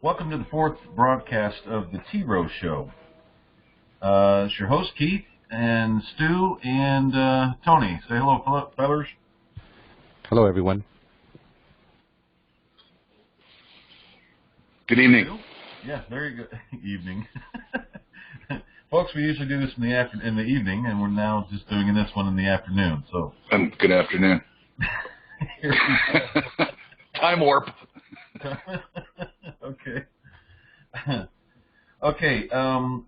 Welcome to the fourth broadcast of the T-Row Show. It's your host, Keith, and Stu, and Tony. Say hello, fellas. Hello, everyone. Good evening. Yeah, very good evening. Folks, we usually do this in the evening, and we're now just doing this one in the afternoon. So. Good afternoon. Here we go. Time warp. Okay. Okay,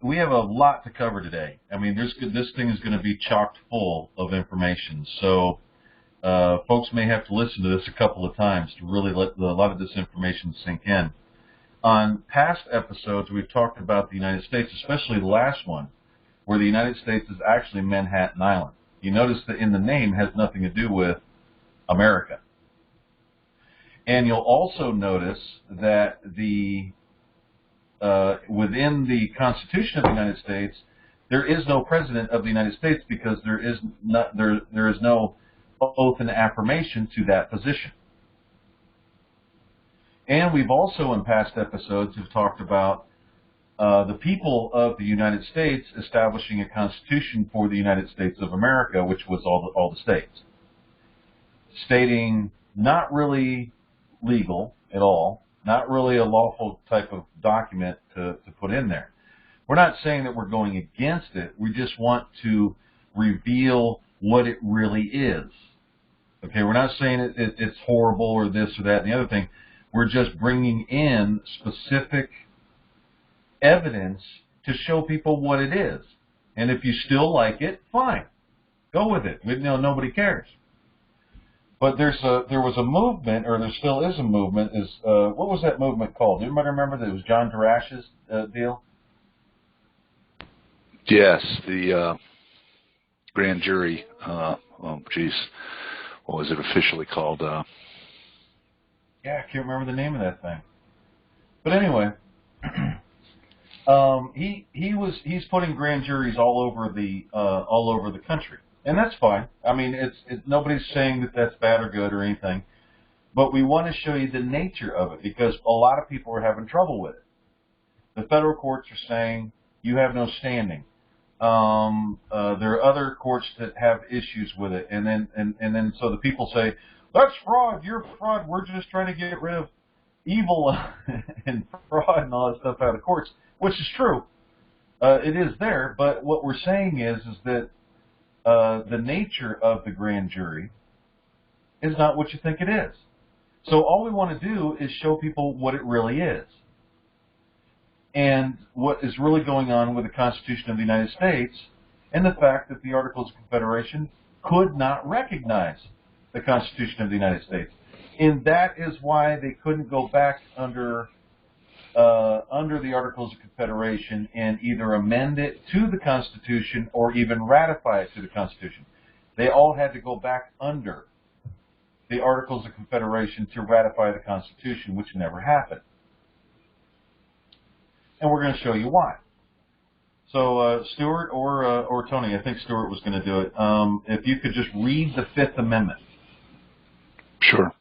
we have a lot to cover today. I mean, this thing is going to be chocked full of information. So folks may have to listen to this a couple of times to really let a lot of this information sink in. On past episodes, we've talked about the United States, especially the last one, where the United States is actually Manhattan Island. You notice that in the name has nothing to do with America. And you'll also notice that within the Constitution of the United States, there is no President of the United States because there is no oath and affirmation to that position. And we've also, in past episodes, have talked about the people of the United States establishing a constitution for the United States of America, which was all the states, stating not really legal at all, not really a lawful type of document to put in there. We're not saying that we're going against it. We just want to reveal what it really is. Okay, we're not saying it's horrible or this or that and the other thing. We're just bringing in specific evidence to show people what it is. And if you still like it, fine. Go with it. Nobody cares. But there was a movement, or there still is a movement, what was that movement called? Anybody remember that it was John Darash's deal? Yes, the grand jury, what was it officially called? Yeah, I can't remember the name of that thing. But anyway, he's putting grand juries all over the country, and that's fine. I mean, nobody's saying that that's bad or good or anything, but we want to show you the nature of it because a lot of people are having trouble with it. The federal courts are saying you have no standing. There are other courts that have issues with it, and then so the people say, that's fraud, you're fraud, we're just trying to get rid of evil and fraud and all that stuff out of courts, which is true. It is there, but what we're saying is that the nature of the grand jury is not what you think it is. So all we want to do is show people what it really is. And what is really going on with the Constitution of the United States and the fact that the Articles of Confederation could not recognize the Constitution of the United States. And that is why they couldn't go back under the Articles of Confederation and either amend it to the Constitution or even ratify it to the Constitution. They all had to go back under the Articles of Confederation to ratify the Constitution, which never happened. And we're going to show you why. So, Stuart or Tony, I think Stuart was going to do it. If you could just read the Fifth Amendment. Sure.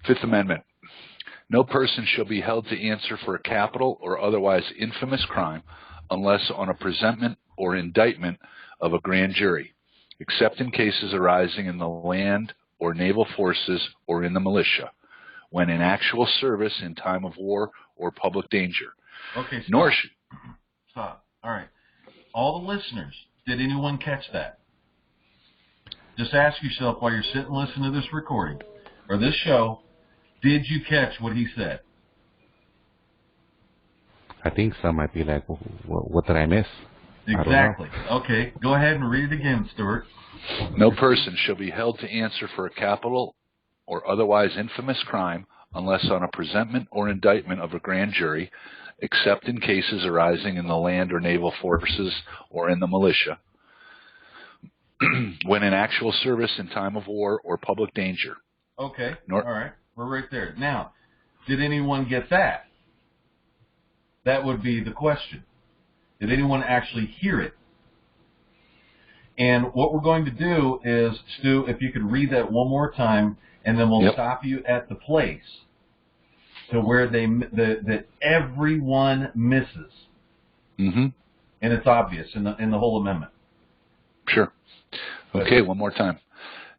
Fifth Amendment. No person shall be held to answer for a capital or otherwise infamous crime unless on a presentment or indictment of a grand jury, except in cases arising in the land or naval forces or in the militia, when in actual service in time of war or public danger. Okay, stop. Stop. All right. All the listeners, did anyone catch that? Just ask yourself while you're sitting listening to this recording or this show, did you catch what he said? I think some might be like, what did I miss? Exactly. Okay, go ahead and read it again, Stuart. No person shall be held to answer for a capital or otherwise infamous crime unless on a presentment or indictment of a grand jury, except in cases arising in the land or naval forces or in the militia, when in actual service in time of war or public danger. Okay, all right, we're right there. Now, did anyone get that? That would be the question. Did anyone actually hear it? And what we're going to do is, Stu, if you could read that one more time, and then we'll stop you at the place to where that everyone misses. Mm-hmm. And it's obvious in the whole amendment. Sure. Okay, one more time.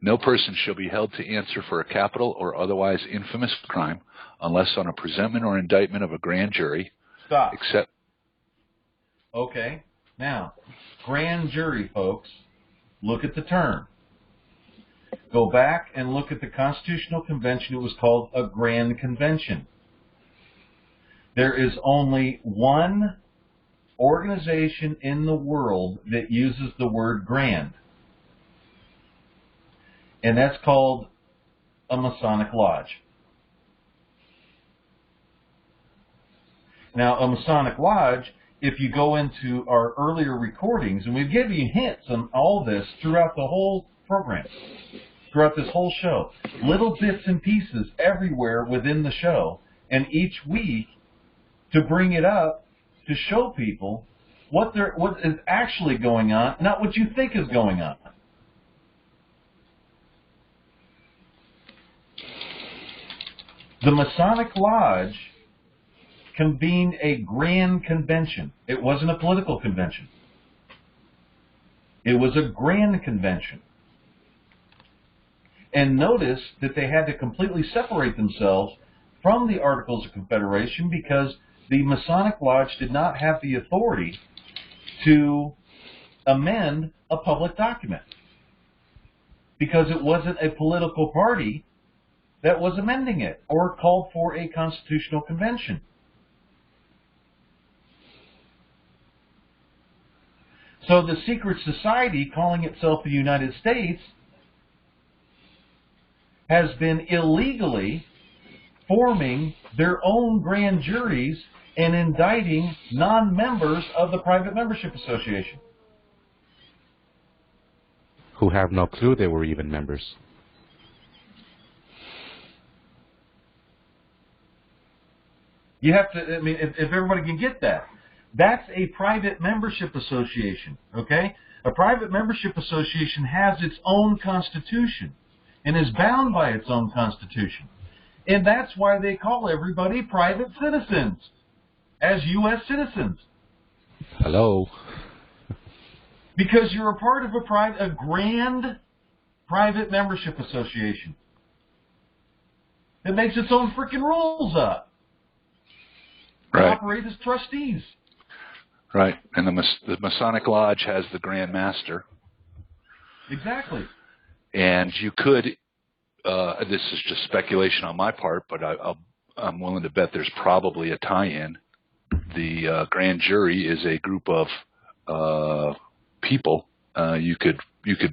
No person shall be held to answer for a capital or otherwise infamous crime unless on a presentment or indictment of a grand jury. Stop. Except. Okay. Now, grand jury, folks, look at the term. Go back and look at the Constitutional Convention. It was called a grand convention. There is only one organization in the world that uses the word grand, and that's called a Masonic Lodge. Now, a Masonic Lodge, if you go into our earlier recordings, and we've given you hints on all this throughout the whole program, throughout this whole show, little bits and pieces everywhere within the show, and each week to bring it up to show people what is actually going on, not what you think is going on. The Masonic Lodge convened a grand convention. It wasn't a political convention. It was a grand convention. And notice that they had to completely separate themselves from the Articles of Confederation because the Masonic Lodge did not have the authority to amend a public document because it wasn't a political party that was amending it or called for a constitutional convention. So the secret society, calling itself the United States, has been illegally forming their own grand juries and indicting non-members of the Private Membership Association. Who have no clue they were even members. You have to, I mean, if everybody can get that. That's a private membership association, okay? A private membership association has its own constitution and is bound by its own constitution. And that's why they call everybody private citizens, as U.S. citizens. Hello. Because you're a part of a grand private membership association that makes its own freaking rules up. Right. Operate as trustees. Right. And the Masonic Lodge has the Grand Master. Exactly. And you could, this is just speculation on my part, but I'm willing to bet there's probably a tie-in. The grand jury is a group of people. You could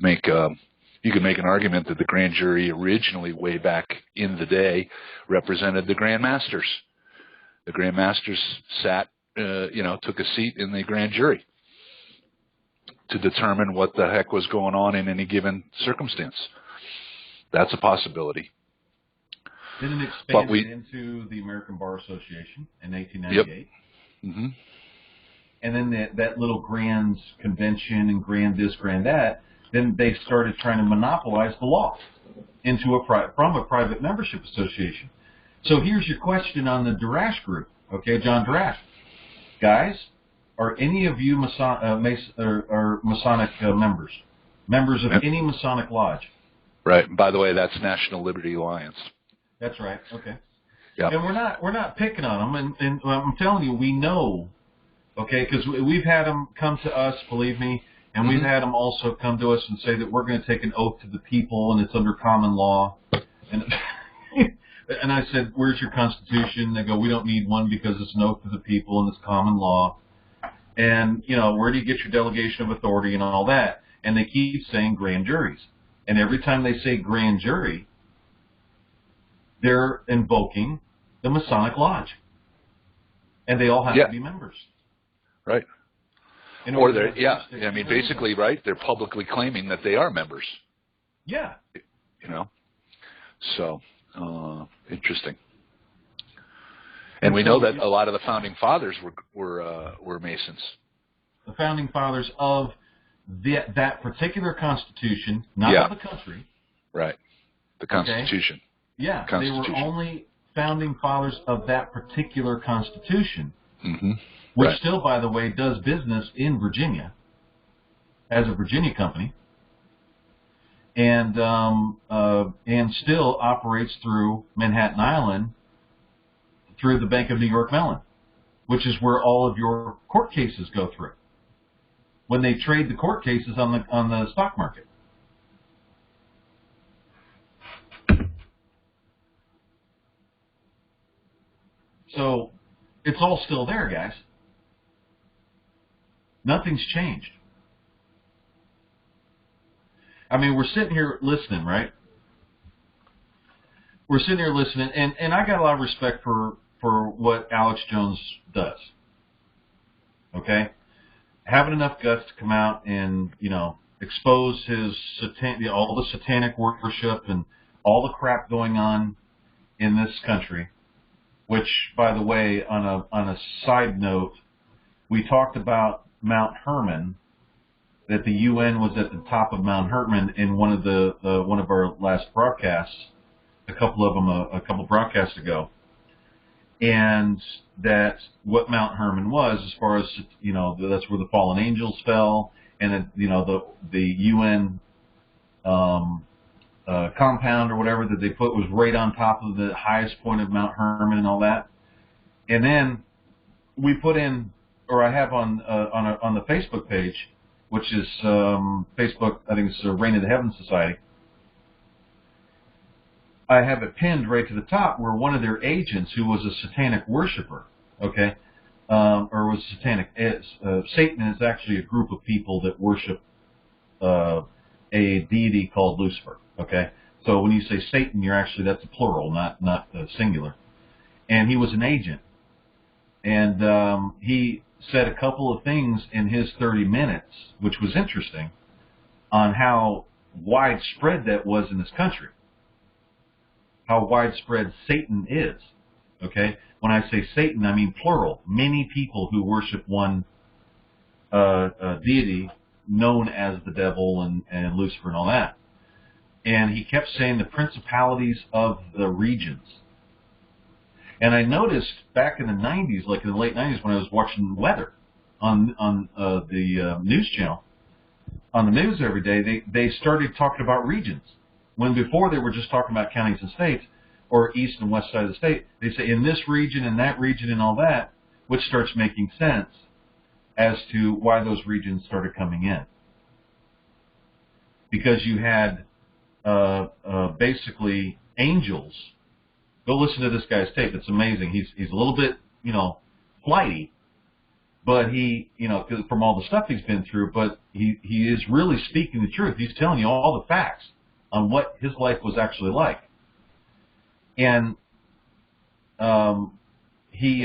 make an argument that the grand jury originally, way back in the day, represented the Grand Masters. The Grand Masters sat, took a seat in the grand jury to determine what the heck was going on in any given circumstance. That's a possibility. Then it expanded into the American Bar Association in 1898. Yep. Mm-hmm. And then that little grand convention and grand this, grand that, then they started trying to monopolize the law from a private membership association. So here's your question on the Darash group. Okay, John Darash. Guys, are any of you Masonic members? Members of any Masonic lodge? Right. And by the way, that's National Liberty Alliance. That's right. Okay. Yep. And we're not picking on them, and I'm telling you, we know, okay, because we've had them come to us, believe me, and we've had them also come to us and say that we're going to take an oath to the people, and it's under common law. And and I said, "Where's your Constitution?" They go, "We don't need one because it's an oath to the people and it's common law." And where do you get your delegation of authority and all that? And they keep saying grand juries, and every time they say grand jury, they're invoking the Masonic Lodge. And they all have to be members. Right. Or they're, basically, right, they're publicly claiming that they are members. Yeah. So, interesting. And we know that a lot of the founding fathers were Masons. The founding fathers of that particular Constitution, not of the country. Right. The Constitution. Okay? Yeah, they were only founding fathers of that particular Constitution, Mm-hmm. which Right. still, by the way, does business in Virginia as a Virginia company, and still operates through Manhattan Island through the Bank of New York Mellon, which is where all of your court cases go through when they trade the court cases on the stock market. So it's all still there, guys. Nothing's changed. I mean, we're sitting here listening, right? We're sitting here listening, and I got a lot of respect for what Alex Jones does. Okay? Having enough guts to come out and, expose his all the satanic worship and all the crap going on in this country, which, by the way, on a side note, we talked about Mount Hermon, that the UN was at the top of Mount Hermon in one of our last broadcasts, a couple broadcasts ago, and that what Mount Hermon was, as far as that's where the fallen angels fell, and the UN compound or whatever that they put was right on top of the highest point of Mount Hermon and all that. And then we put in, or I have on the Facebook page, which is Facebook, I think it's Reign of the Heaven Society. I have it pinned right to the top where one of their agents, who was a satanic worshiper, okay, or was satanic. Satan is actually a group of people that worship a deity called Lucifer. Okay, so when you say Satan, that's a plural, not singular. And he was an agent, and he said a couple of things in his 30 minutes, which was interesting, on how widespread that was in this country. How widespread Satan is. Okay? When I say Satan, I mean plural. Many people who worship one deity known as the devil and Lucifer and all that. And he kept saying the principalities of the regions. And I noticed back in the 90s, like in the late 90s, when I was watching weather on the news channel, on the news every day, they started talking about regions. When before they were just talking about counties and states, or east and west side of the state, they say in this region and that region and all that, which starts making sense as to why those regions started coming in. Because you had basically angels. Go listen to this guy's tape. It's amazing. He's a little bit, flighty, but he, from all the stuff he's been through, but he is really speaking the truth. He's telling you all the facts on what his life was actually like. And he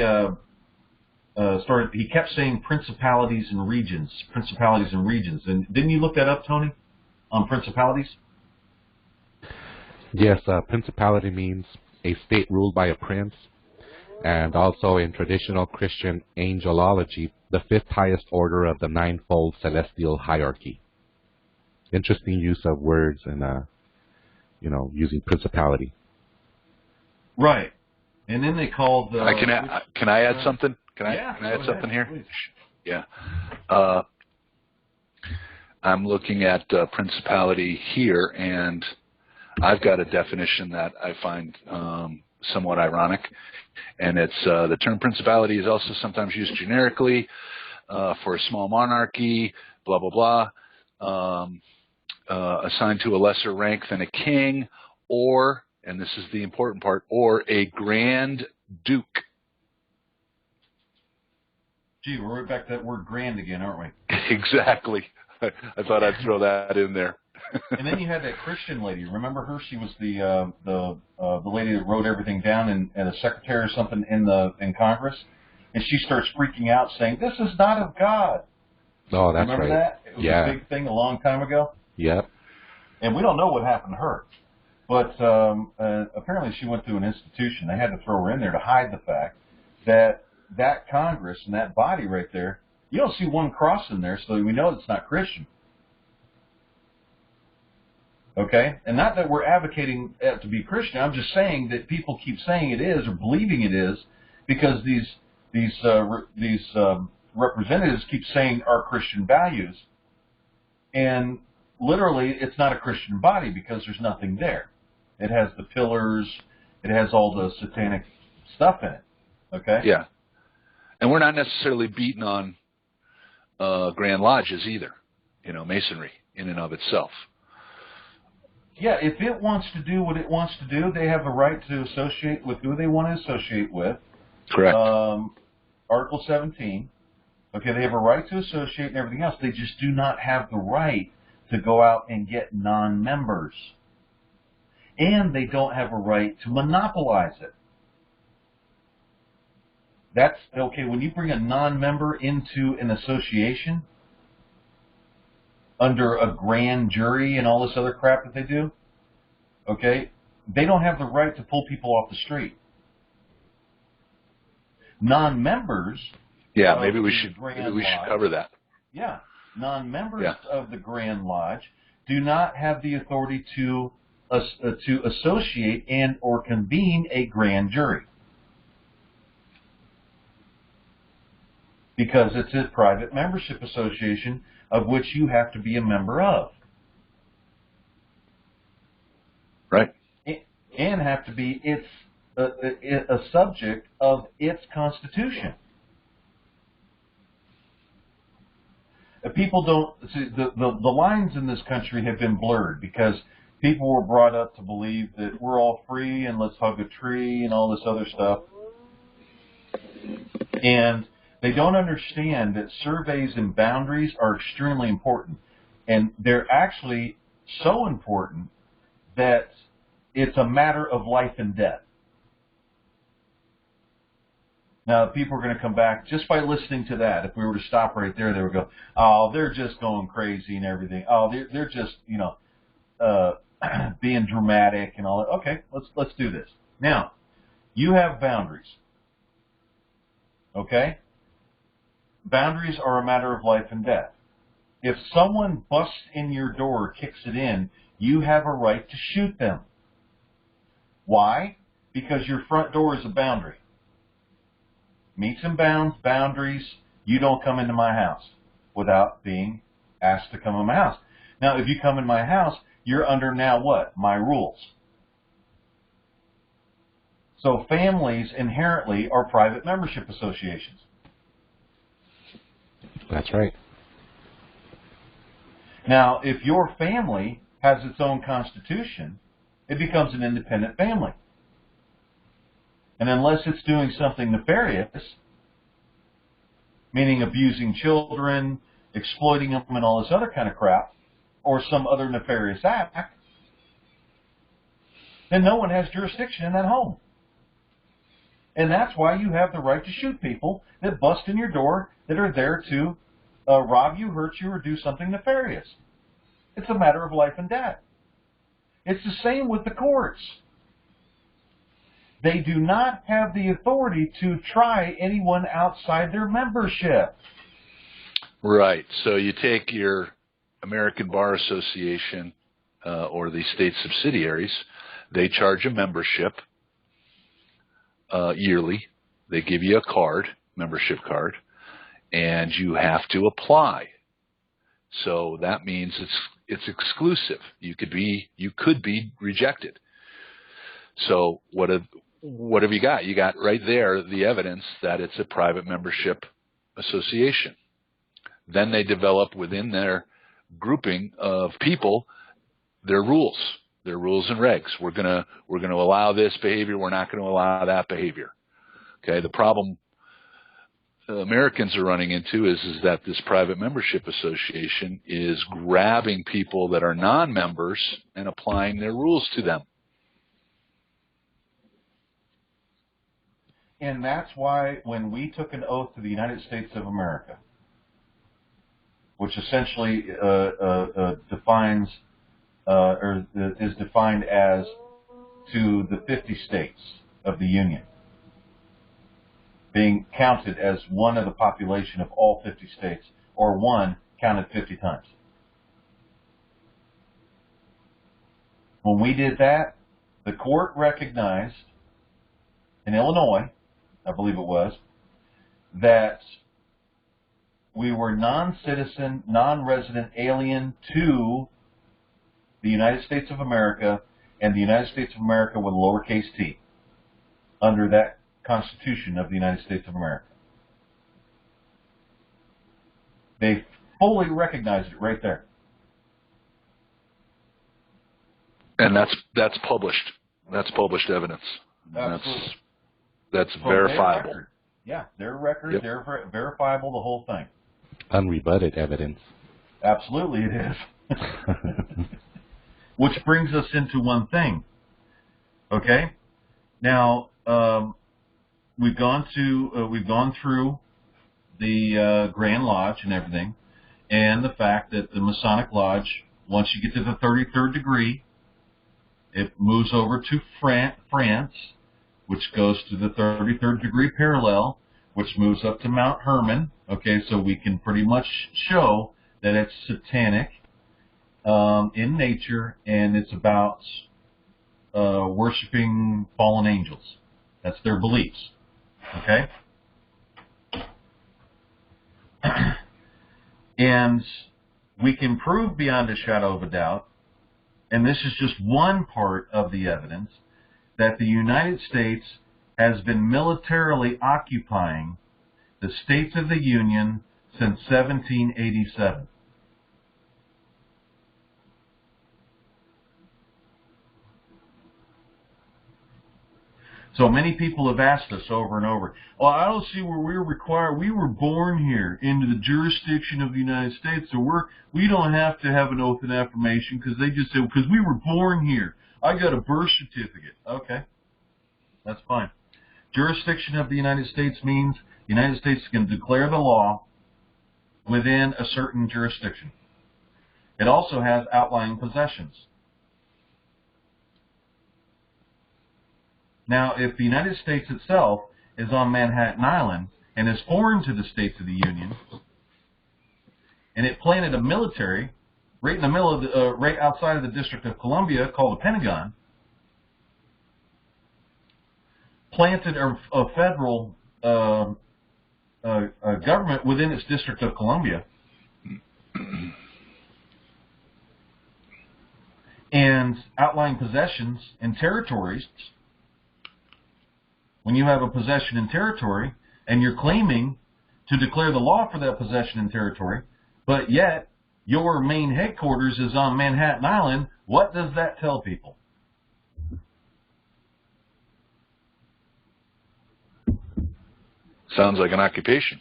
kept saying principalities and regions. And didn't you look that up, Tony, on principalities? Yes, principality means a state ruled by a prince, and also in traditional Christian angelology, the fifth highest order of the ninefold celestial hierarchy. Interesting use of words and, using principality. Right. And then they called... Can I add something? Can I add something here? Please. Yeah. I'm looking at principality here, and I've got a definition that I find somewhat ironic, and it's the term principality is also sometimes used generically for a small monarchy, blah, blah, blah, assigned to a lesser rank than a king, or, and this is the important part, or a grand duke. Gee, we're right back to that word grand again, aren't we? Exactly. I thought I'd throw that in there. And then you had that Christian lady. Remember her? She was the lady that wrote everything down and a secretary or something in Congress. And she starts freaking out, saying, "This is not of God." Oh, that's Remember right. that? It was a big thing a long time ago. Yep. And we don't know what happened to her. But apparently she went to an institution. They had to throw her in there to hide the fact that Congress and that body right there, you don't see one cross in there, so we know it's not Christian. Okay? And not that we're advocating it to be Christian. I'm just saying that people keep saying it is or believing it is because these representatives keep saying our Christian values. And literally, it's not a Christian body because there's nothing there. It has the pillars. It has all the satanic stuff in it. Okay? Yeah. And we're not necessarily beating on Grand Lodges either, Masonry in and of itself. Yeah, if it wants to do what it wants to do, they have a right to associate with who they want to associate with. Correct. Article 17. Okay, they have a right to associate and everything else. They just do not have the right to go out and get non-members. And they don't have a right to monopolize it. That's, okay, when you bring a non-member into an association under a grand jury and all this other crap that they do, okay, they don't have the right to pull people off the street. Non-members... Yeah, maybe we should cover that. Yeah, non-members of the Grand Lodge do not have the authority to associate and or convene a grand jury because it's a private membership association of which you have to be a member of. Right. And have to be a subject of its constitution. People don't see the lines in this country have been blurred because people were brought up to believe that we're all free and let's hug a tree and all this other stuff. And they don't understand that surveys and boundaries are extremely important. And they're actually so important that it's a matter of life and death. Now, people are going to come back just by listening to that. If we were to stop right there, they would go, "Oh, they're just going crazy and everything. Oh, they're just being dramatic and all that." Okay, let's do this. Now, you have boundaries. Okay, boundaries are a matter of life and death. If someone busts in your door or kicks it in, you have a right to shoot them. Why? Because your front door is a boundary. Meets and bounds, boundaries, you don't come into my house without being asked to come in my house. Now, if you come in my house, you're under now what? My rules. So families inherently are private membership associations. That's right. Now, if your family has its own constitution, it becomes an independent family. And unless it's doing something nefarious, meaning abusing children, exploiting them, and all this other kind of crap, or some other nefarious act, then no one has jurisdiction in that home. And that's why you have the right to shoot people that bust in your door that are there to rob you, hurt you, or do something nefarious. It's a matter of life and death. It's the same with the courts. They do not have the authority to try anyone outside their membership. Right. So you take your American Bar Association or the state subsidiaries, they charge a membership yearly. They give you a card, membership card, and you have to apply. So that means it's exclusive. You could be rejected. So what have you got? You got right there the evidence that it's a private membership association. Then they develop within their grouping of people their rules and regs. We're gonna allow this behavior. We're not going to allow that behavior. Okay. The problem Americans are running into is that this private membership association is grabbing people that are non-members and applying their rules to them. And that's why when we took an oath to the United States of America, which essentially defines or is defined as to the 50 states of the Union, being counted as one of the population of all 50 states, or one counted 50 times. When we did that, the court recognized, in Illinois, I believe it was, that we were non-citizen, non-resident alien to the United States of America and the United States of America with a lowercase t under that Constitution of the United States of America. They fully recognized it right there. And that's published. That's published evidence. Absolutely. That's From verifiable. Their record. Yeah, their record, Yep. they're verifiable, the whole thing. Unrebutted evidence. Absolutely it is. Which brings us into one thing. Okay? Now, we've gone through the Grand Lodge and everything, and the fact that the Masonic Lodge, once you get to the 33rd degree, it moves over to France, which goes to the 33rd degree parallel, which moves up to Mount Hermon. Okay, so we can pretty much show that it's satanic in nature, and it's about worshiping fallen angels. That's their beliefs. Okay? And we can prove beyond a shadow of a doubt, and this is just one part of the evidence, that the United States has been militarily occupying the States of the Union since 1787. So many people have asked us over and over, well, I don't see where we're required. We were born here into the jurisdiction of the United States, so we don't have to have an oath and affirmation because they just say, because we were born here. I got a birth certificate. Okay, that's fine. Jurisdiction of the United States means the United States can declare the law within a certain jurisdiction. It also has outlying possessions. Now, if the United States itself is on Manhattan Island and is foreign to the States of the Union, and it planted a military right in the middle of right outside of the District of Columbia called the Pentagon, planted a federal government within its District of Columbia, and outlying possessions and territories. When you have a possession in territory and you're claiming to declare the law for that possession in territory, but yet your main headquarters is on Manhattan Island, what does that tell people? Sounds like an occupation.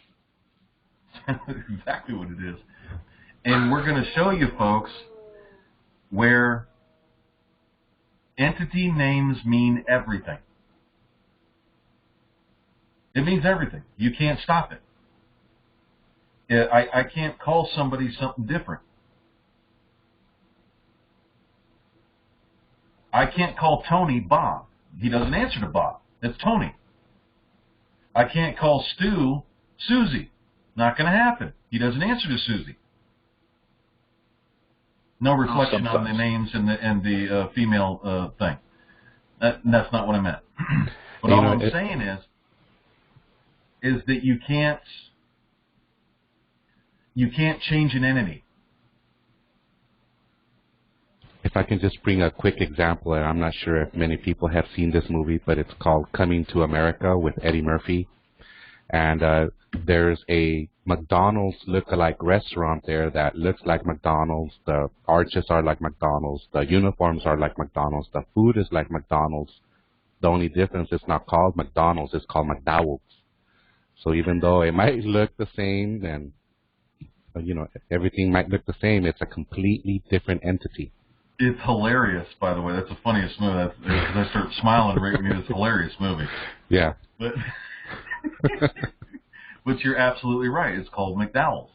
Exactly what it is. And we're going to show you, folks, where entity names mean everything. It means everything. You can't stop it. I can't call somebody something different. I can't call Tony Bob. He doesn't answer to Bob. It's Tony. I can't call Stu Susie. Not going to happen. He doesn't answer to Susie. No reflection on the names and the female thing. That's not what I meant. But all I'm saying is that you can't change an entity. If I can just bring a quick example, and I'm not sure if many people have seen this movie, but it's called Coming to America with Eddie Murphy. And there's a McDonald's look-alike restaurant there that looks like McDonald's. The arches are like McDonald's. The uniforms are like McDonald's. The food is like McDonald's. The only difference is not called McDonald's, it's called McDowell's. So even though it might look the same and, everything might look the same, it's a completely different entity. It's hilarious, by the way. That's the funniest movie. I start smiling right when you it's a hilarious movie. Yeah. But you're absolutely right. It's called McDowell's.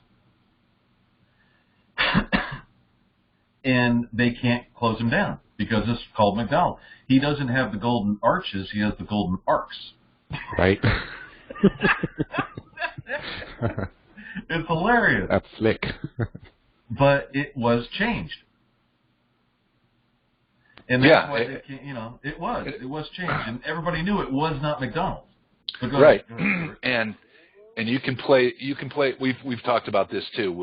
And they can't close him down because it's called McDowell. He doesn't have the golden arches. He has the golden arcs. Right. It's hilarious. That's slick. But it was changed. And that's why it was changed, and everybody knew it was not McDonald's. Right. And you can play. We've talked about this too.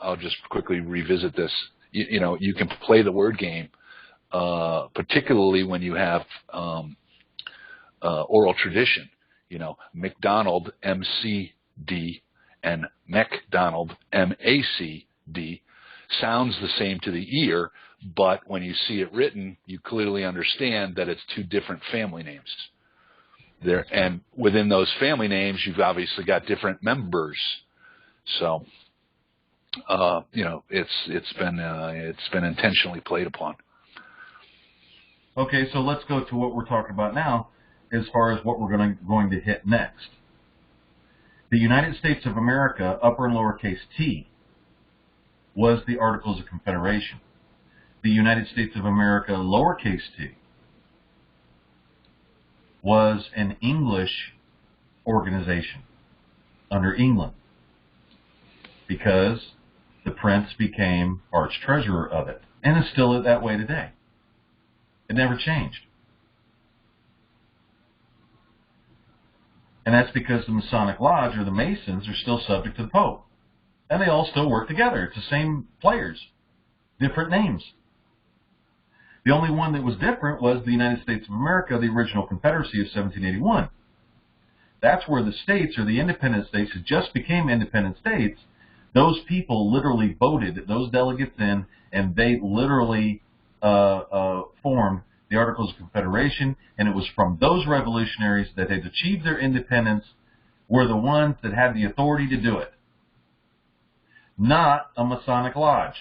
I'll just quickly revisit this. You can play the word game, particularly when you have oral tradition. McDonald, MCD, and McDonald, MACD, sounds the same to the ear, but when you see it written, you clearly understand that it's two different family names. And within those family names, you've obviously got different members. So, it's been intentionally played upon. Okay, so let's go to what we're talking about now, as far as what we're going to hit next. The United States of America, upper and lowercase t, was the Articles of Confederation. The United States of America, lowercase t, was an English organization under England, because the prince became arch-treasurer of it, and is still that way today. It never changed. And that's because the Masonic Lodge, or the Masons, are still subject to the Pope. And they all still work together. It's the same players, different names. The only one that was different was the United States of America, the original Confederacy of 1781. That's where the states, or the independent states, that just became independent states, those people literally voted those delegates in, and they literally formed the Articles of Confederation, and it was from those revolutionaries that had achieved their independence were the ones that had the authority to do it, not a Masonic Lodge.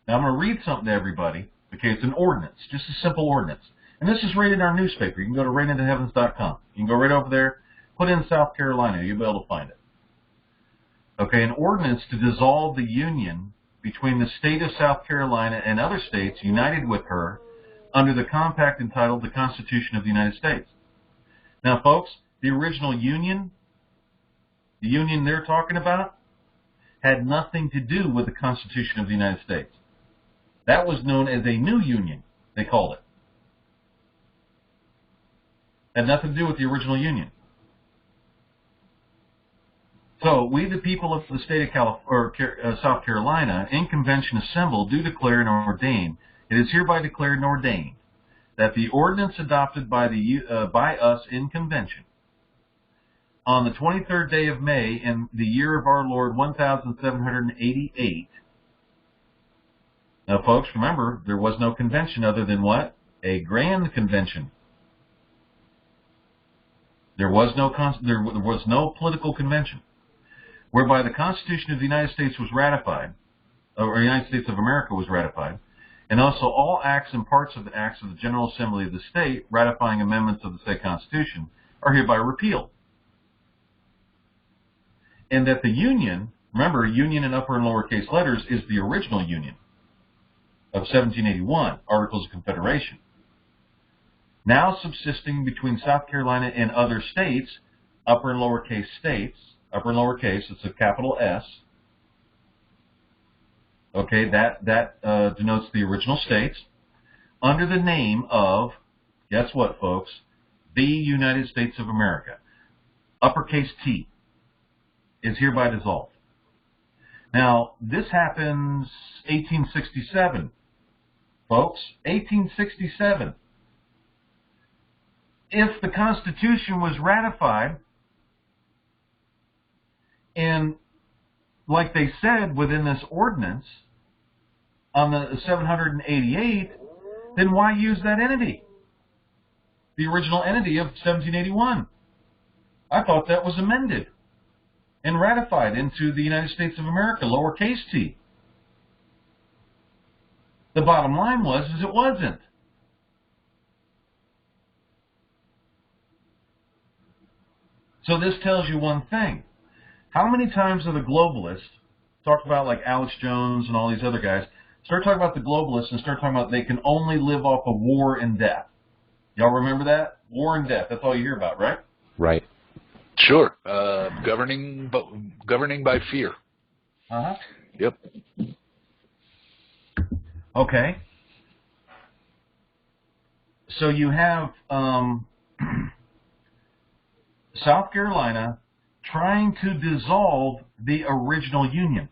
Now I'm going to read something to everybody. Okay, it's an ordinance, just a simple ordinance. And this is right in our newspaper. You can go to RainIntoHeavens.com. You can go right over there, put in South Carolina. You'll be able to find it. Okay, an ordinance to dissolve the union between the state of South Carolina and other states united with her under the compact entitled the Constitution of the United States. Now, folks, the original union, the union they're talking about, had nothing to do with the Constitution of the United States. That was known as a new union, they called it. Had nothing to do with the original union. So, we, the people of the state of South Carolina, in convention assembled, do declare and ordain. It is hereby declared and ordained that the ordinance adopted by us in convention on the 23rd day of May in the year of our Lord 1788. Now, folks, remember, there was no convention other than what? A grand convention. There was no political convention, whereby the Constitution of the United States was ratified, or the United States of America was ratified, and also all acts and parts of the acts of the General Assembly of the state ratifying amendments of the state Constitution are hereby repealed. And that the Union, remember, Union in upper and lowercase letters is the original Union of 1781, Articles of Confederation. Now subsisting between South Carolina and other states, upper and lowercase states, upper and lowercase, it's a capital S. Okay, that denotes the original states, under the name of, guess what, folks? The United States of America. Uppercase T is hereby dissolved. Now, this happens 1867, folks, 1867. If the Constitution was ratified, and like they said within this ordinance on the 788, then why use that entity? The original entity of 1781. I thought that was amended and ratified into the United States of America, lowercase t. The bottom line was it wasn't. So this tells you one thing. How many times are the globalists, talk about like Alex Jones and all these other guys, start talking about the globalists and start talking about they can only live off of war and death? Y'all remember that? War and death. That's all you hear about, right? Right. Sure. Governing by fear. Uh-huh. Yep. Okay. So you have South Carolina trying to dissolve the original Union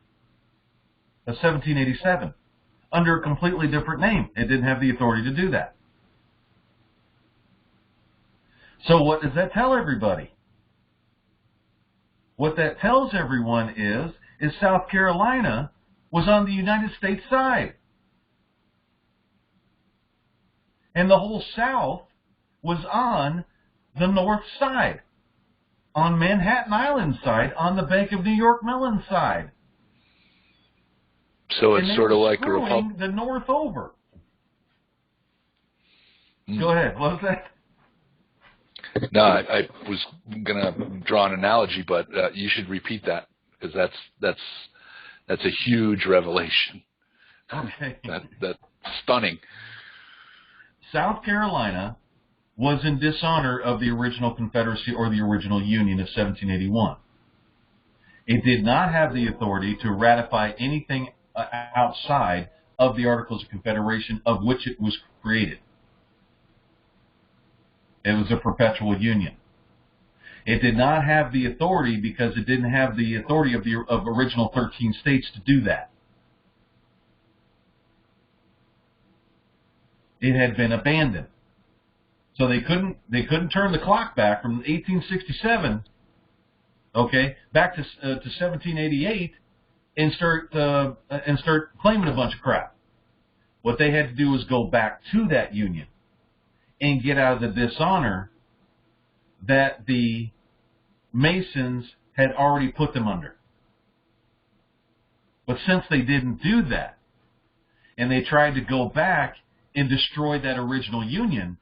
of 1787 under a completely different name. It didn't have the authority to do that. So what does that tell everybody? What that tells everyone is South Carolina was on the United States side. And the whole South was on the North side, on Manhattan Island side, on the Bank of New York Mellon side. So it's sort of like a Republic. The North over. Go ahead. What was that? No, I was going to draw an analogy, but you should repeat that because that's a huge revelation. Okay. That's stunning. South Carolina was in dishonor of the original Confederacy or the original Union of 1781. It did not have the authority to ratify anything outside of the Articles of Confederation of which it was created. It was a perpetual union. It did not have the authority because it didn't have the authority of original 13 states to do that. It had been abandoned. So they couldn't turn the clock back from 1867, okay, back to 1788 and start claiming a bunch of crap. What they had to do was go back to that union and get out of the dishonor that the Masons had already put them under. But since they didn't do that, and they tried to go back and destroy that original union,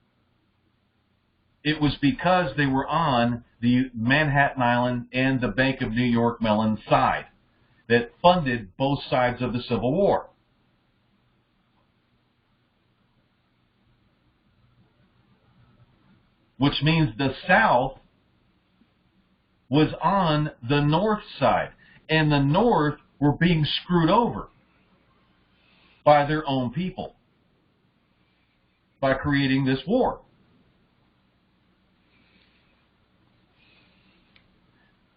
it was because they were on the Manhattan Island and the Bank of New York Mellon side that funded both sides of the Civil War. Which means the South was on the North side, and the North were being screwed over by their own people by creating this war.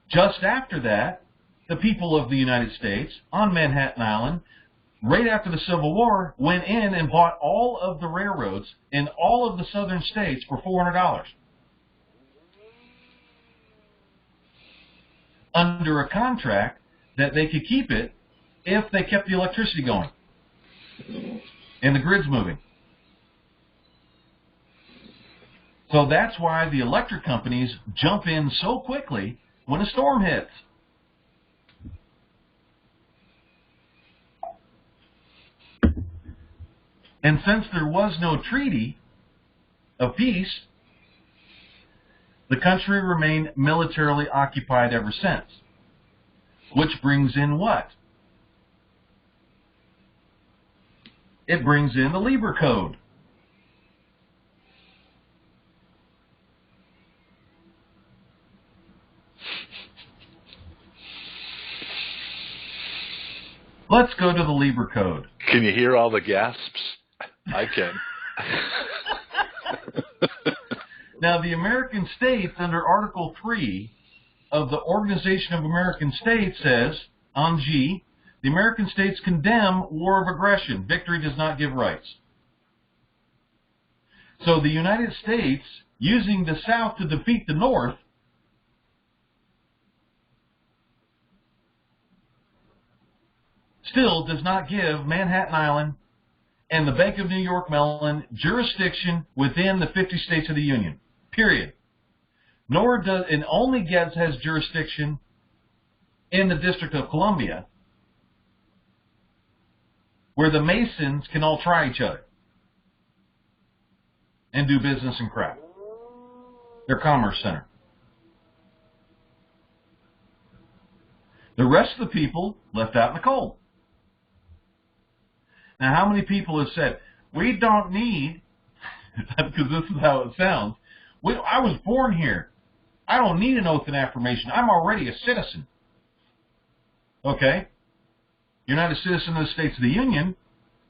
Just after that, the people of the United States on Manhattan Island, right after the Civil War, went in and bought all of the railroads in all of the southern states for $400 under a contract that they could keep it if they kept the electricity going and the grids moving. So that's why the electric companies jump in so quickly when a storm hits. And since there was no treaty of peace, the country remained militarily occupied ever since. Which brings in what? It brings in the Lieber Code. Let's go to the Lieber Code. Can you hear all the gasps? I can. Now, the American states, under Article 3 of the Organization of American States, says, on G, the American states condemn war of aggression. Victory does not give rights. So the United States, using the South to defeat the North, still does not give Manhattan Island and the Bank of New York Mellon jurisdiction within the 50 states of the Union. Period. Nor does, and only has jurisdiction in the District of Columbia, where the Masons can all try each other and do business and crap. Their commerce center. The rest of the people left out in the cold. Now, how many people have said, we don't need, because this is how it sounds, I was born here. I don't need an oath and affirmation. I'm already a citizen. Okay? You're not a citizen of the States of the Union.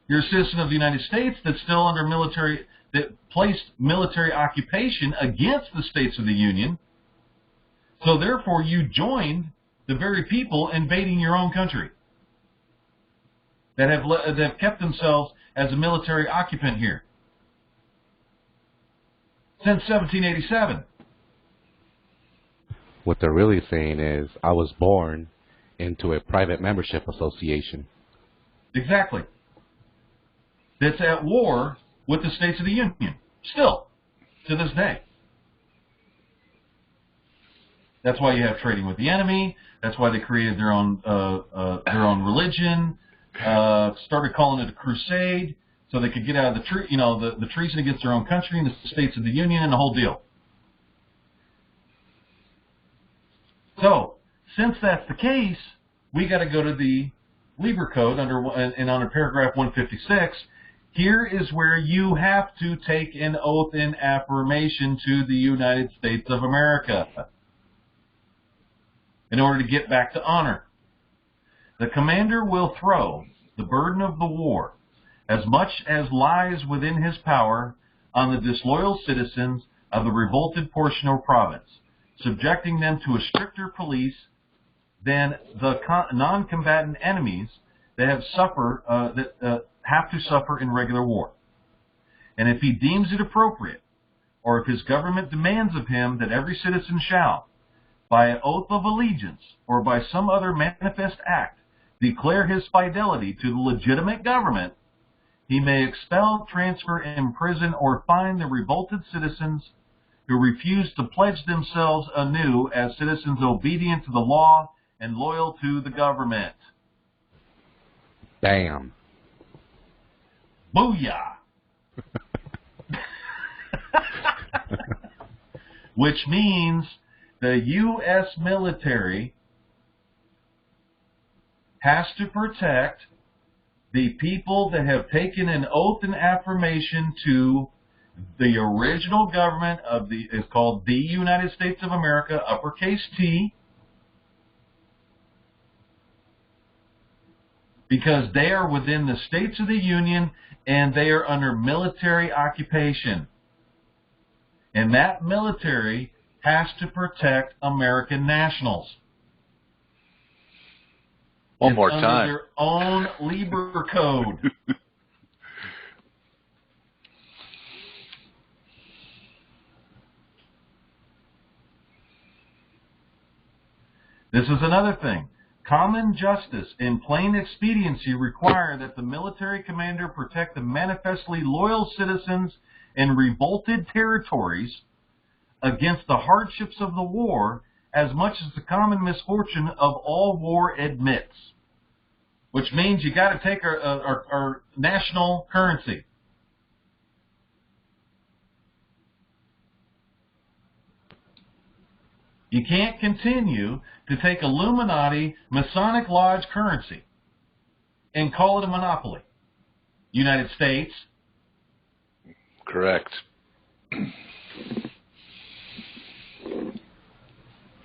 You're a citizen of the United States that's still under military, that placed military occupation against the States of the Union. So therefore, you joined the very people invading your own country that have kept themselves as a military occupant here since 1787. What they're really saying is, I was born into a private membership association. Exactly. That's at war with the States of the Union, still, to this day. That's why you have trading with the enemy. That's why they created their own religion. Started calling it a crusade, so they could get out of the treason against their own country and the States of the Union and the whole deal. So, since that's the case, we got to go to the Lieber Code under paragraph 156. Here is where you have to take an oath in affirmation to the United States of America in order to get back to honor. The commander will throw the burden of the war, as much as lies within his power, on the disloyal citizens of the revolted portion or province, subjecting them to a stricter police than the non-combatant enemies that have to suffer in regular war. And if he deems it appropriate, or if his government demands of him that every citizen shall, by an oath of allegiance or by some other manifest act, declare his fidelity to the legitimate government, he may expel, transfer, imprison, or fine the revolted citizens who refuse to pledge themselves anew as citizens obedient to the law and loyal to the government. Bam. Booyah! Which means the U.S. military has to protect the people that have taken an oath and affirmation to the original government is called the United States of America, uppercase T, because they are within the States of the Union and they are under military occupation. And that military has to protect American nationals. One more under time. Their own Lieber Code. This is another thing. Common justice and plain expediency require that the military commander protect the manifestly loyal citizens in revolted territories against the hardships of the war as much as the common misfortune of all war admits. Which means you got to take our national currency. You can't continue to take Illuminati Masonic Lodge currency and call it a monopoly. United States. Correct.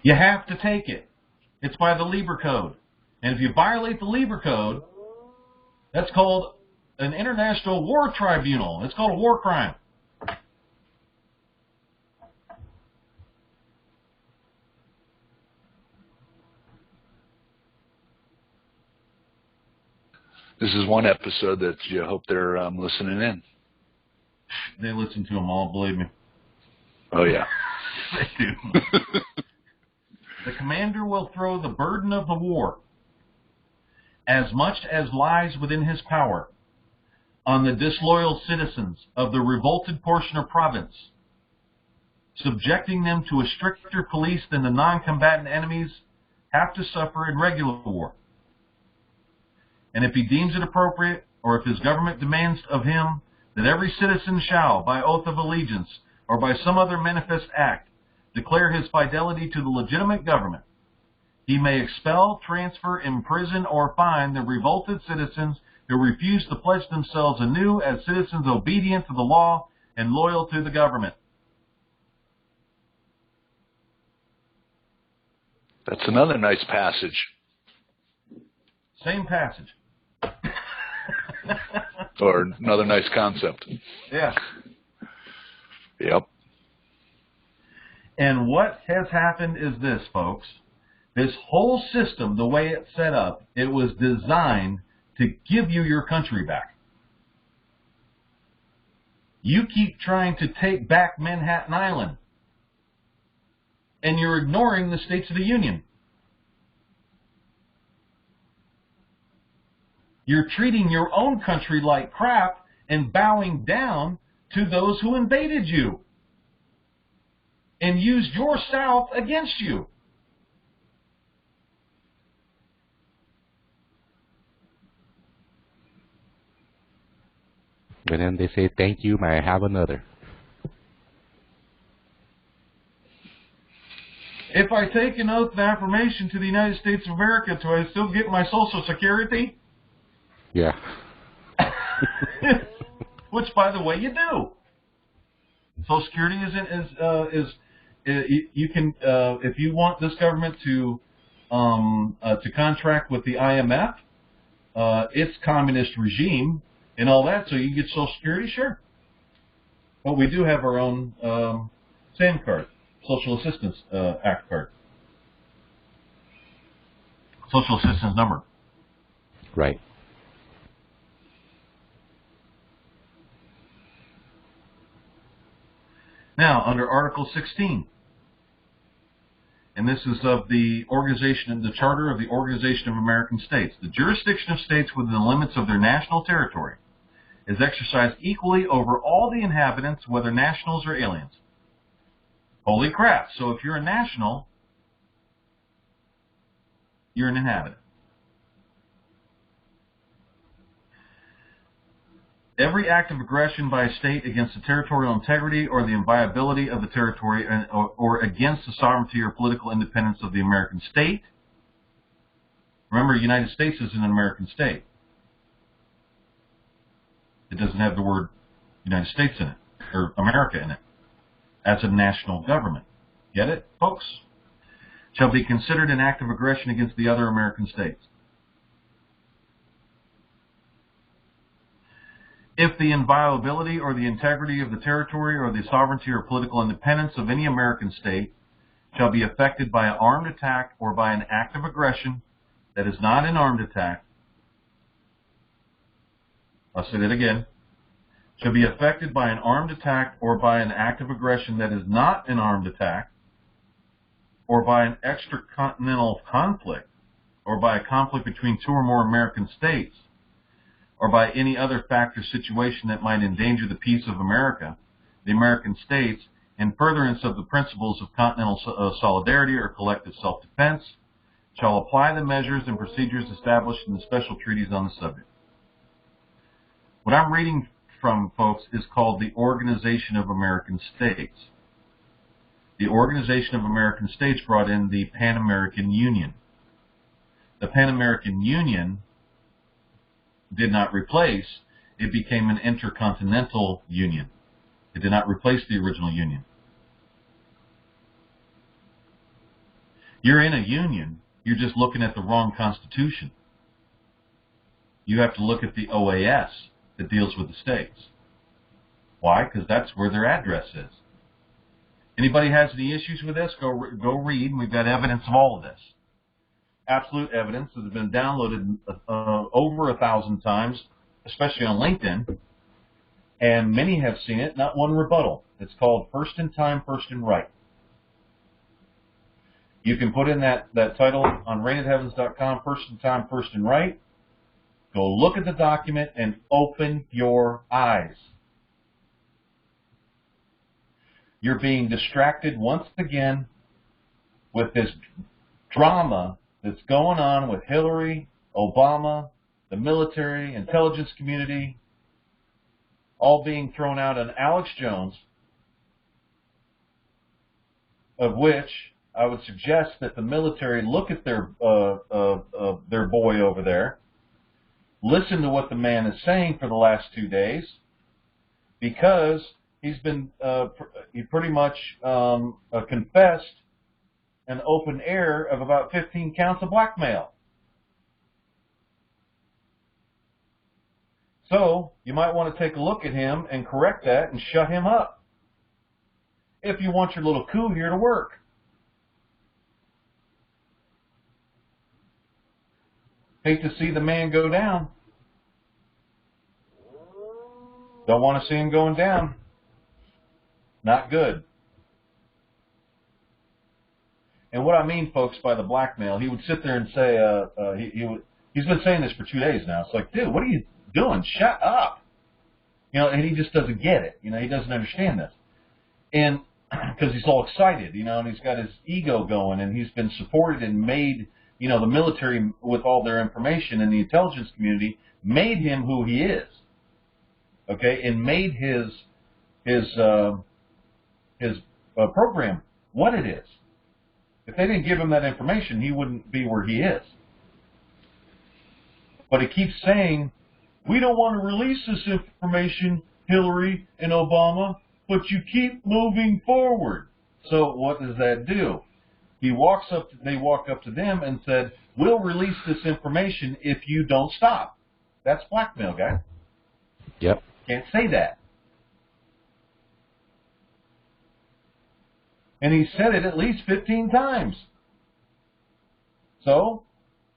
You have to take it. It's by the Lieber Code. And if you violate the Lieber Code, that's called an international war tribunal. It's called a war crime. This is one episode that you hope they're listening in. They listen to them all, believe me. Oh, yeah. They do. The commander will throw the burden of the war, as much as lies within his power, on the disloyal citizens of the revolted portion or province, subjecting them to a stricter police than the non-combatant enemies have to suffer in regular war. And if he deems it appropriate, or if his government demands of him that every citizen shall, by oath of allegiance, or by some other manifest act, declare his fidelity to the legitimate government, he may expel, transfer, imprison, or fine the revolted citizens who refuse to pledge themselves anew as citizens obedient to the law and loyal to the government. That's another nice passage. Same passage. Or another nice concept. Yeah. Yep. And what has happened is this, folks. This whole system, the way it's set up, it was designed to give you your country back. You keep trying to take back Manhattan Island, and you're ignoring the states of the Union. You're treating your own country like crap and bowing down to those who invaded you and used your South against you. And then they say, thank you, may I have another? If I take an oath of affirmation to the United States of America, do I still get my Social Security? Yeah. Which, by the way, you do. Social Security is you can if you want this government to contract with the IMF, its communist regime and all that, so you get Social Security, sure. But we do have our own SAM card, Social Assistance Act card, Social Assistance number. Right. Now, under Article 16, and this is of the organization, the Charter of the Organization of American States, the jurisdiction of states within the limits of their national territory is exercised equally over all the inhabitants, whether nationals or aliens. Holy crap. So if you're a national, you're an inhabitant. Every act of aggression by a state against the territorial integrity or the inviolability of the territory or against the sovereignty or political independence of the American state. Remember, the United States is an American state. It doesn't have the word United States in it, or America in it, as a national government. Get it, folks? Shall be considered an act of aggression against the other American states. If the inviolability or the integrity of the territory or the sovereignty or political independence of any American state shall be affected by an armed attack or by an act of aggression that is not an armed attack, I'll say that again, shall be affected by an armed attack or by an act of aggression that is not an armed attack, or by an extracontinental conflict, or by a conflict between two or more American states, or by any other fact or situation that might endanger the peace of America, the American states, in furtherance of the principles of continental solidarity or collective self-defense, shall apply the measures and procedures established in the special treaties on the subject. What I'm reading from, folks, is called the Organization of American States. The Organization of American States brought in the Pan-American Union. The Pan-American Union did not replace, it became an intercontinental union. It did not replace the original union. You're in a union, you're just looking at the wrong constitution. You have to look at the OAS that deals with the states. Why? Because that's where their address is. Anybody has any issues with this, go read, and we've got evidence of all of this. Absolute evidence that has been downloaded over 1,000 times, especially on LinkedIn, and many have seen it, not one rebuttal. It's called First in Time, First in Right. You can put in that title on rainedheavens.com, First in Time, First in Right. Go look at the document and open your eyes. You're being distracted once again with this drama that's going on with Hillary, Obama, the military, intelligence community, all being thrown out on Alex Jones, of which I would suggest that the military look at their boy over there, listen to what the man is saying for the last 2 days, because he's been he pretty much confessed an open air of about 15 counts of blackmail. So you might want to take a look at him and correct that and shut him up if you want your little coup here to work. Hate to see the man go down. Don't want to see him going down. Not good. And what I mean, folks, by the blackmail, he would sit there and say, he's been saying this for 2 days now. It's like, dude, what are you doing? Shut up. You know, and he just doesn't get it. You know, he doesn't understand this. And because he's all excited, you know, and he's got his ego going, and he's been supported and made, you know, the military with all their information and the intelligence community made him who he is. Okay, and made his program what it is. If they didn't give him that information, he wouldn't be where he is. But he keeps saying, we don't want to release this information, Hillary and Obama, but you keep moving forward. So what does that do? They walk up to them and said, we'll release this information if you don't stop. That's blackmail, guy. Yep. Can't say that. And he said it at least 15 times. So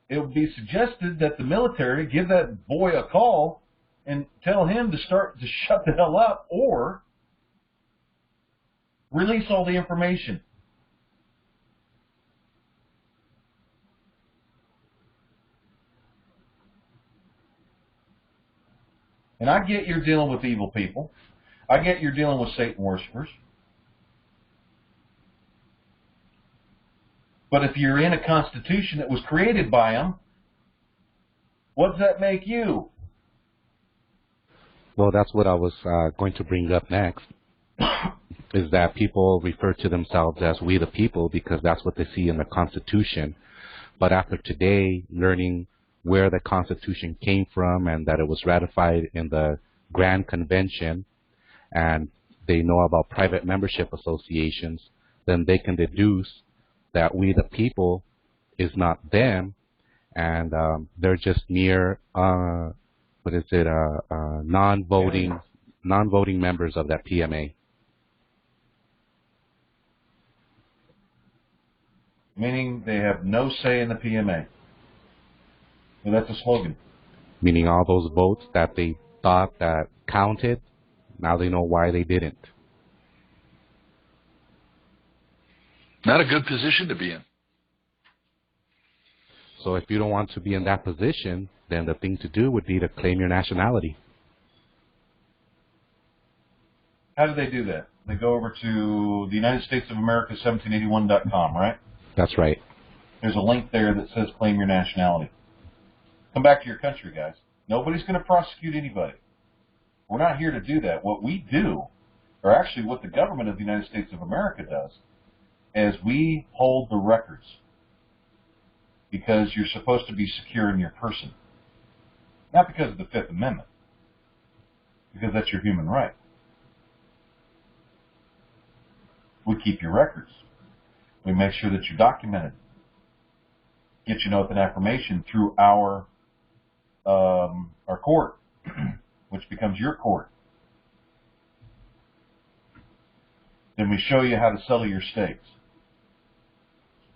it would be suggested that the military give that boy a call and tell him to shut the hell up or release all the information. And I get you're dealing with evil people. I get you're dealing with Satan worshipers. But if you're in a constitution that was created by them, what does that make you? Well, that's what I was going to bring up next, is that people refer to themselves as we the people because that's what they see in the Constitution. But after today, learning where the Constitution came from and that it was ratified in the Grand Convention, and they know about private membership associations, then they can deduce that we the people is not them, and they're just mere non-voting members of that PMA. Meaning they have no say in the PMA. Well, that's a slogan. Meaning all those votes that they thought that counted, now they know why they didn't. Not a good position to be in. So if you don't want to be in that position, then the thing to do would be to claim your nationality. How do they do that? They go over to the United States of America 1781.com, right? That's right. There's a link there that says claim your nationality. Come back to your country, guys. Nobody's going to prosecute anybody. We're not here to do that. What we do, or actually what the government of the United States of America does, is we hold the records because you're supposed to be secure in your person. Not because of the Fifth Amendment, because that's your human right. We keep your records. We make sure that you're documented. Get your oath and affirmation through our court, which becomes your court. Then we show you how to settle your stakes.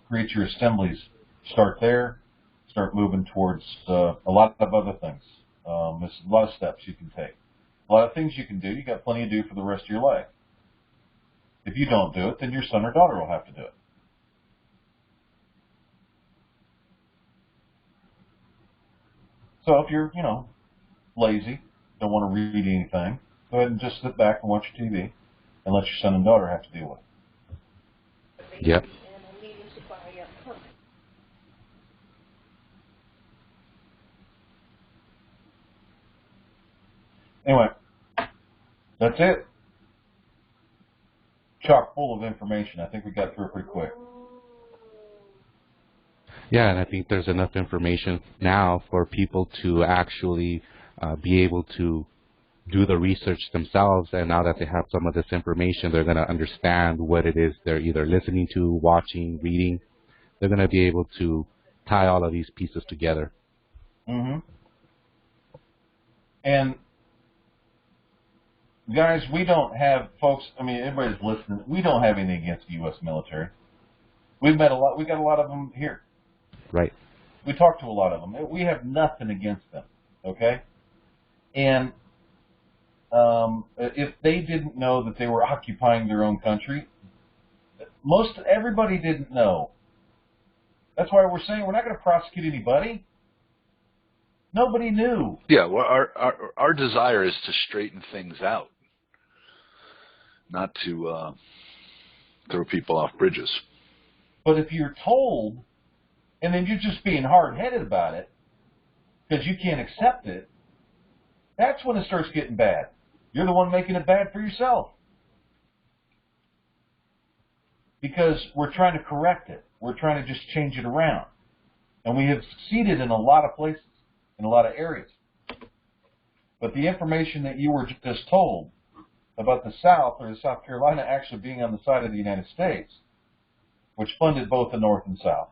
Create your assemblies. Start there. Start moving towards a lot of other things. There's a lot of steps you can take. A lot of things you can do. You got plenty to do for the rest of your life. If you don't do it, then your son or daughter will have to do it. So if you're, lazy, don't want to read anything, go ahead and just sit back and watch your TV and let your son and daughter have to deal with it. Yep. Anyway, that's it. Chock full of information. I think we got through it pretty quick. Yeah, and I think there's enough information now for people to actually be able to do the research themselves, and now that they have some of this information, they're going to understand what it is they're either listening to, watching, reading. They're going to be able to tie all of these pieces together. Mm-hmm. And guys, we don't have, folks, I mean, everybody's listening, we don't have anything against the U.S. military. We've met a lot, we got a lot of them here. Right. We talk to a lot of them. We have nothing against them, okay? And if they didn't know that they were occupying their own country, everybody didn't know. That's why we're saying we're not going to prosecute anybody. Nobody knew. Yeah, well, our desire is to straighten things out, not to throw people off bridges. But if you're told, and then you're just being hard-headed about it because you can't accept it, that's when it starts getting bad. You're the one making it bad for yourself. Because we're trying to correct it. We're trying to just change it around. And we have succeeded in a lot of places, in a lot of areas. But the information that you were just told about the South, or the South Carolina actually being on the side of the United States, which funded both the North and South,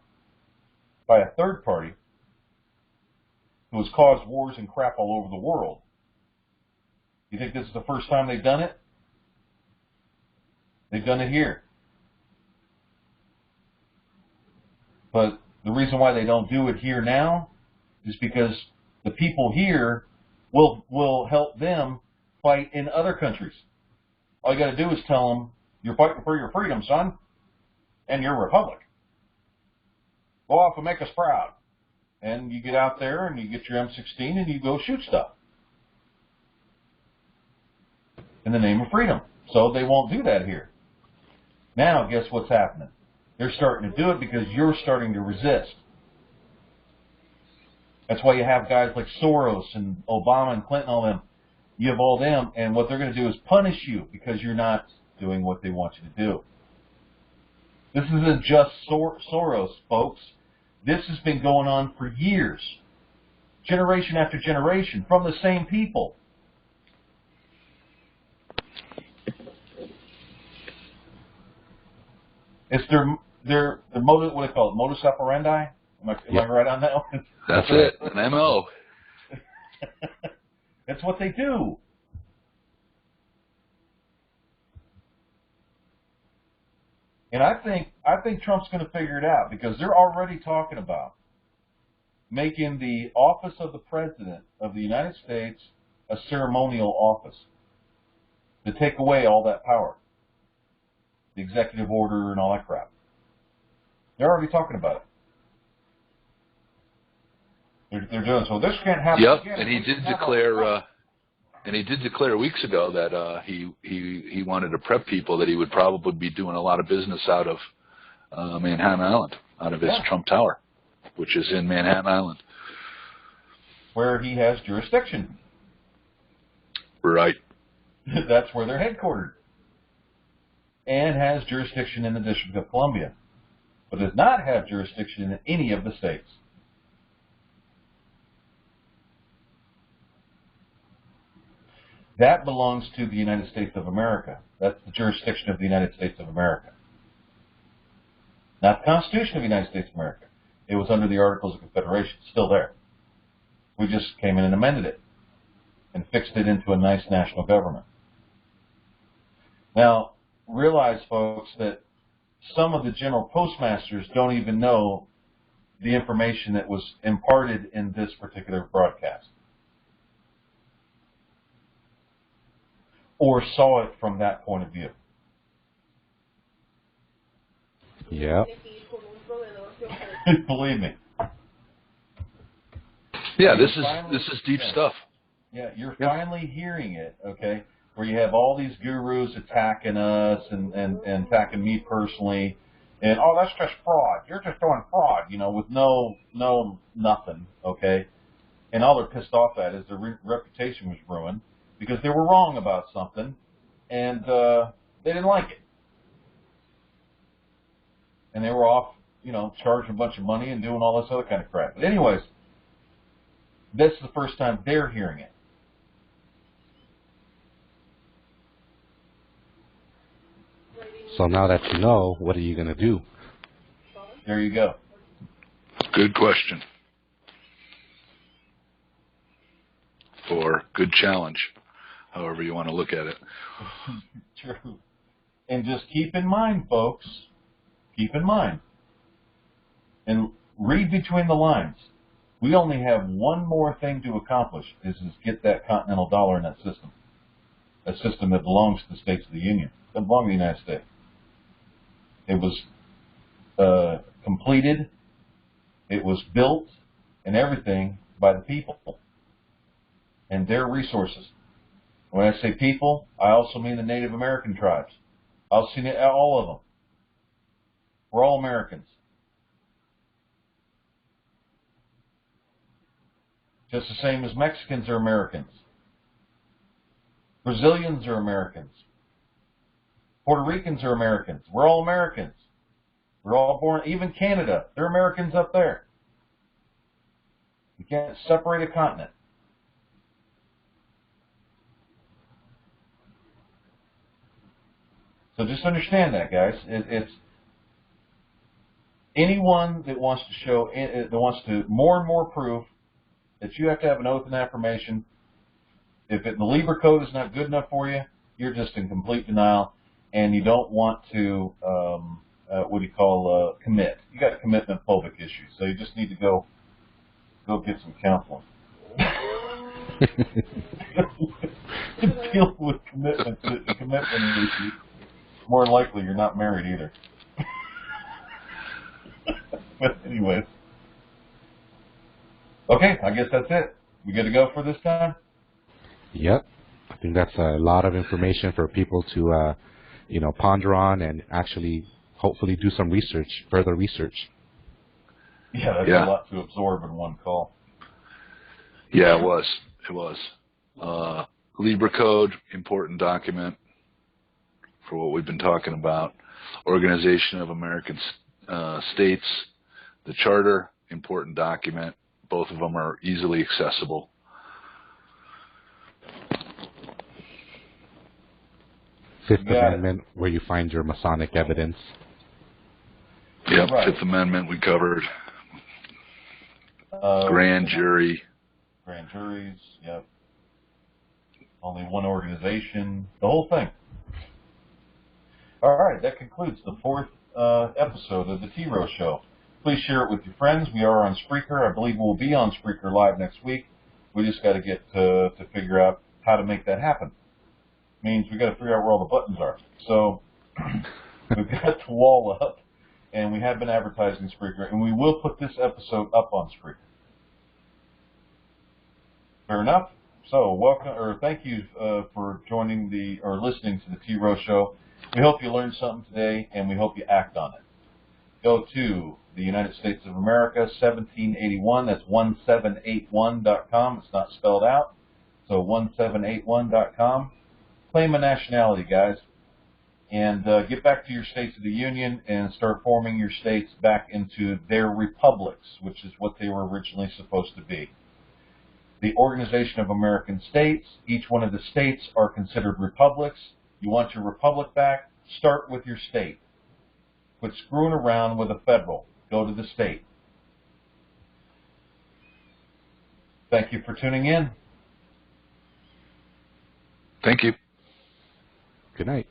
by a third party who has caused wars and crap all over the world. You think this is the first time they've done it? They've done it here. But the reason why they don't do it here now is because the people here will help them fight in other countries. All you got to do is tell them, you're fighting for your freedom, son, and your republic. Go off and make us proud. And you get out there and you get your M16 and you go shoot stuff in the name of freedom. So they won't do that here. Now, guess what's happening? They're starting to do it because you're starting to resist. That's why you have guys like Soros and Obama and Clinton, all them. You have all them, and what they're going to do is punish you because you're not doing what they want you to do. This isn't just Soros, folks. This has been going on for years, generation after generation, from the same people. It's their modus, what do they call it, modus operandi? Am I right on that one? That's it, an MO. That's what they do. And I think Trump's going to figure it out because they're already talking about making the office of the President of the United States a ceremonial office to take away all that power, the executive order and all that crap. They're already talking about it. They're doing so. This can't happen. Yep, again. and he did declare. And he did declare weeks ago that he wanted to prep people that he would probably be doing a lot of business out of Manhattan Island, out of his Trump Tower, which is in Manhattan Island, where he has jurisdiction. Right. That's where they're headquartered, and has jurisdiction in the District of Columbia, but does not have jurisdiction in any of the states. That belongs to the United States of America. That's the jurisdiction of the United States of America. Not the Constitution of the United States of America. It was under the Articles of Confederation. It's still there. We just came in and amended it and fixed it into a nice national government. Now, realize, folks, that some of the general postmasters don't even know the information that was imparted in this particular broadcast, or saw it from that point of view. Yeah. Believe me. Yeah, this is deep stuff. Yeah, you're finally hearing it, okay, where you have all these gurus attacking us and attacking me personally, and, oh, that's just fraud. You're just doing fraud, with no nothing, okay? And all they're pissed off at is their reputation was ruined because they were wrong about something, and they didn't like it. And they were off, charging a bunch of money and doing all this other kind of crap. But anyways, this is the first time they're hearing it. So now that you know, what are you going to do? There you go. Good question. Or good challenge, however you want to look at it. True. And just keep in mind, folks, keep in mind, and read between the lines. We only have one more thing to accomplish, is get that continental dollar in that system. A system that belongs to the states of the Union. It doesn't belong to the United States. It was completed, it was built, and everything by the people and their resources. When I say people, I also mean the Native American tribes. I also mean all of them. We're all Americans. Just the same as Mexicans are Americans. Brazilians are Americans. Puerto Ricans are Americans. We're all Americans. We're all born, even Canada, they're Americans up there. You can't separate a continent. So just understand that, guys. It's anyone that wants to show, that wants to more and more prove that you have to have an oath and affirmation. If the Lieber Code is not good enough for you, you're just in complete denial, and you don't want to, commit. You got commitment phobic issues, so you just need to go get some counseling. Deal with commitment issues. More than likely, you're not married either. But anyways. Okay, I guess that's it. We good to go for this time? Yep. I think that's a lot of information for people to, ponder on and actually, hopefully, do some research, further research. Yeah, that's a lot to absorb in one call. Yeah, it was. It was. Lieber Code, important document for what we've been talking about. Organization of American States, the Charter, important document. Both of them are easily accessible. Fifth Amendment, where you find your Masonic evidence. Yep, right. Fifth Amendment we covered. Grand jury. Grand juries, yep. Only one organization, the whole thing. All right, that concludes the fourth episode of the T-Row Show. Please share it with your friends. We are on Spreaker. I believe we'll be on Spreaker Live next week. We just got to get to figure out how to make that happen. Means we got to figure out where all the buttons are. So we've got the wall up, and we have been advertising Spreaker, and we will put this episode up on Spreaker. Fair enough. So thank you for joining or listening to the T-Row Show. We hope you learned something today, and we hope you act on it. Go to the United States of America, 1781. That's 1781.com. It's not spelled out. So 1781.com. Claim a nationality, guys. And get back to your states of the Union and start forming your states back into their republics, which is what they were originally supposed to be. The Organization of American States, each one of the states are considered republics. You want your republic back? Start with your state. Quit screwing around with a federal. Go to the state. Thank you for tuning in. Thank you. Good night.